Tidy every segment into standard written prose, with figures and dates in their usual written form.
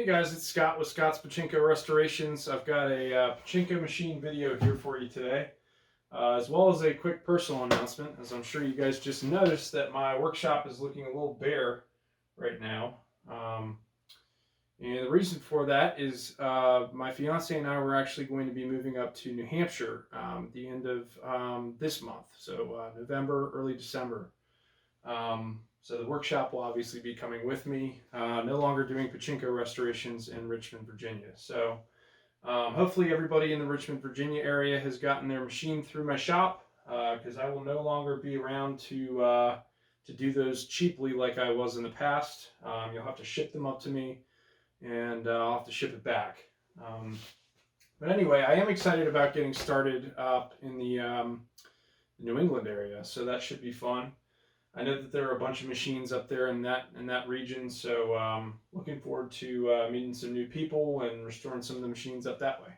Hey guys, it's Scott with Scott's Pachinko Restorations. I've got a Pachinko machine video here for you today, as well as a quick personal announcement, as I'm sure you guys just noticed that my workshop is looking a little bare right now. And the reason for that is my fiance and I were actually going to be moving up to New Hampshire at the end of this month, so November, early December. So the workshop will obviously be coming with me, no longer doing Pachinko restorations in Richmond, Virginia. So hopefully everybody in the Richmond, Virginia area has gotten their machine through my shop, because I will no longer be around to do those cheaply like I was in the past. You'll have to ship them up to me, and I'll have to ship it back. But anyway, I am excited about getting started up in the New England area, so that should be fun. I know that there are a bunch of machines up there in that region, so looking forward to meeting some new people and restoring some of the machines up that way.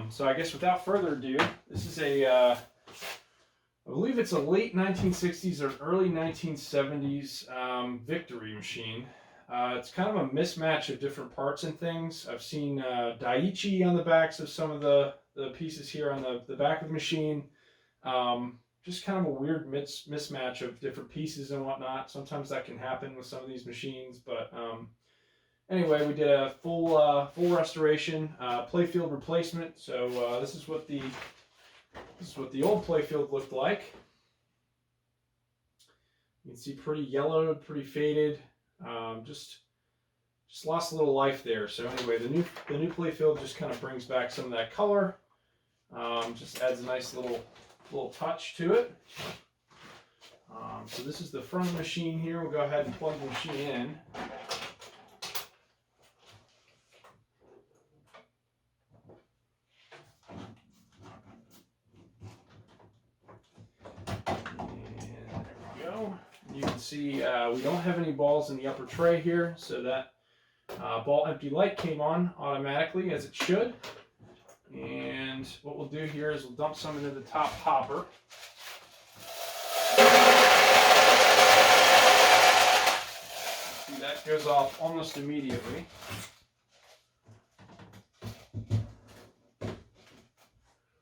So I guess without further ado, this is I believe it's a late 1960s or early 1970s Victory machine. It's kind of a mismatch of different parts and things. I've seen Daiichi on the backs of some of the pieces here on the back of the machine. Just kind of a weird mismatch of different pieces and whatnot. Sometimes that can happen with some of these machines, but anyway, we did a full restoration, playfield replacement. So this is what the old playfield looked like. You can see pretty yellowed, pretty faded. Just lost a little life there. So anyway, the new playfield just kind of brings back some of that color. Just adds a nice little touch to it. So this is the front of the machine here. We'll go ahead and plug the machine in. And there we go. You can see we don't have any balls in the upper tray here, so that ball empty light came on automatically, as it should. And what we'll do here is we'll dump some into the top hopper. See, that goes off almost immediately.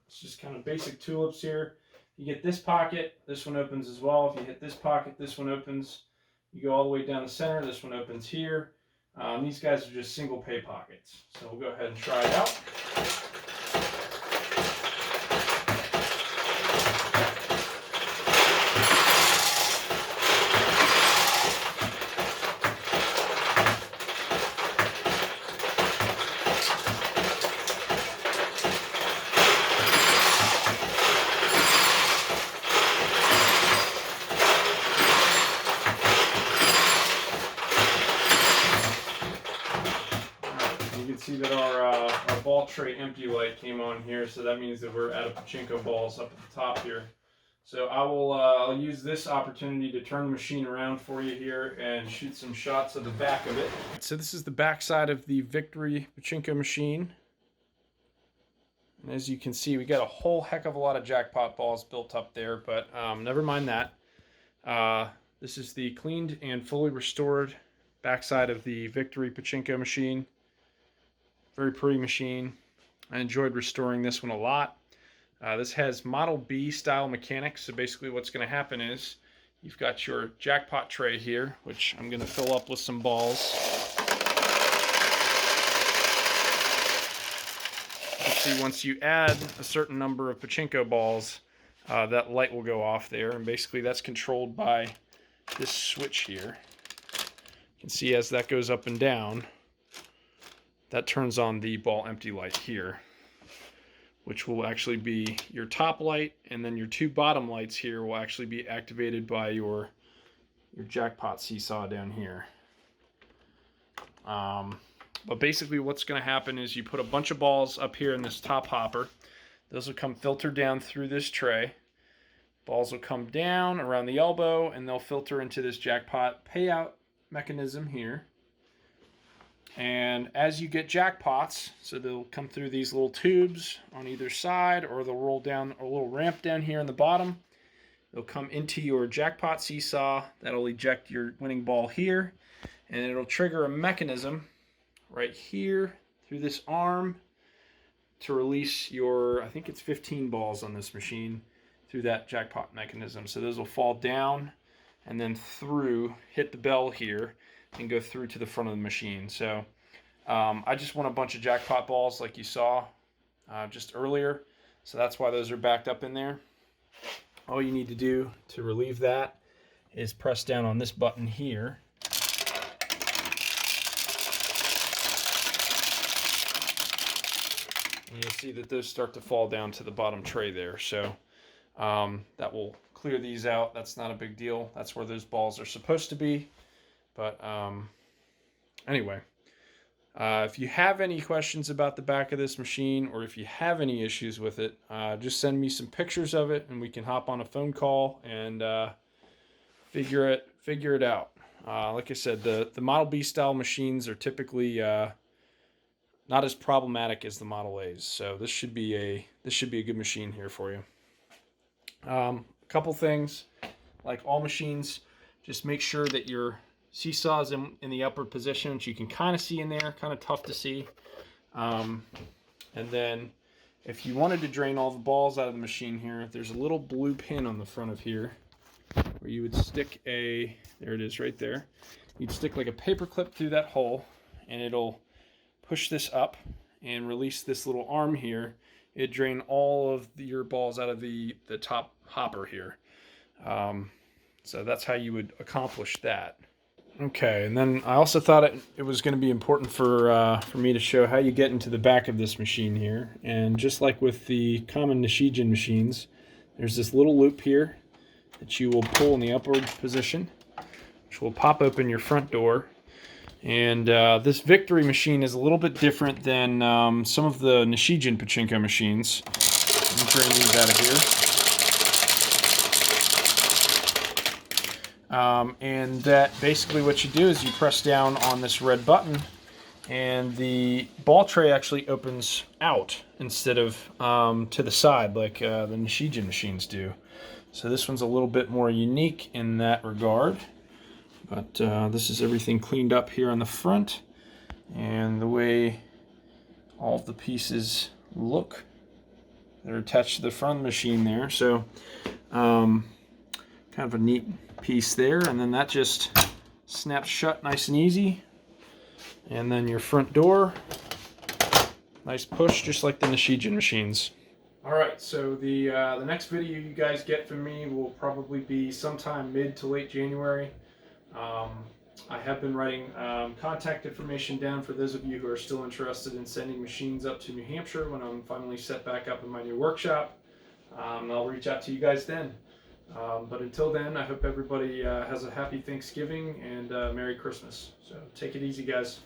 It's just kind of basic tulips here. You get this pocket, this one opens as well. If you hit this pocket, this one opens. You go all the way down the center, this one opens here. These guys are just single pay pockets. So we'll go ahead and try it out. See that our ball tray empty light came on here, so that means that we're out of Pachinko balls up at the top here. So I'll use this opportunity to turn the machine around for you here and shoot some shots of the back of it. So this is the back side of the Victory Pachinko machine. And as you can see, we got a whole heck of a lot of jackpot balls built up there, but never mind that. This is the cleaned and fully restored backside of the Victory Pachinko machine. Very pretty machine. I enjoyed restoring this one a lot. This has Model B style mechanics. So basically what's going to happen is you've got your jackpot tray here, which I'm going to fill up with some balls. You can see once you add a certain number of Pachinko balls, that light will go off there. And basically that's controlled by this switch here. You can see as that goes up and down, that turns on the ball empty light here, which will actually be your top light, and then your two bottom lights here will actually be activated by your jackpot seesaw down here. But basically what's going to happen is you put a bunch of balls up here in this top hopper. Those will come filtered down through this tray. Balls will come down around the elbow, and they'll filter into this jackpot payout mechanism here. And as you get jackpots, so they'll come through these little tubes on either side, or they'll roll down a little ramp down here in the bottom. They'll come into your jackpot seesaw. That'll eject your winning ball here, and it'll trigger a mechanism right here through this arm to release your, I think it's 15 balls on this machine through that jackpot mechanism. So those will fall down and then through, hit the bell here, and go through to the front of the machine. So I just won a bunch of jackpot balls like you saw just earlier. So that's why those are backed up in there. All you need to do to relieve that is press down on this button here. And you'll see that those start to fall down to the bottom tray there. So that will clear these out. That's not a big deal. That's where those balls are supposed to be. But anyway, if you have any questions about the back of this machine, or if you have any issues with it, just send me some pictures of it and we can hop on a phone call and figure it out. Like I said, the Model B style machines are typically not as problematic as the Model A's, so this should be a good machine here for you. A couple things, like all machines, just make sure that your seesaw is in the upper position, which you can kind of see in there, kind of tough to see. And then if you wanted to drain all the balls out of the machine here, there's a little blue pin on the front of here where you would stick there it is right there. You'd stick like a paper clip through that hole and it'll push this up and release this little arm here. It drain all of your balls out of the top hopper here. So that's how you would accomplish that. Okay, and then I also thought it was going to be important for me to show how you get into the back of this machine here. And just like with the common Nishijin machines, there's this little loop here that you will pull in the upward position, which will pop open your front door. And this Victory machine is a little bit different than some of the Nishijin Pachinko machines. Let me drain these out of here. And that basically what you do is you press down on this red button and the ball tray actually opens out instead of to the side like the Nishijin machines do. So this one's a little bit more unique in that regard. But this is everything cleaned up here on the front, and the way all of the pieces look, they're attached to the front of the machine there. So kind of a neat piece there, and then that just snaps shut nice and easy. And then your front door, nice push, just like the Nishijin machines. All right, so the next video you guys get from me will probably be sometime mid to late January. I have been writing contact information down for those of you who are still interested in sending machines up to New Hampshire when I'm finally set back up in my new workshop. I'll reach out to you guys then. But until then, I hope everybody has a happy Thanksgiving and Merry Christmas. So take it easy, guys.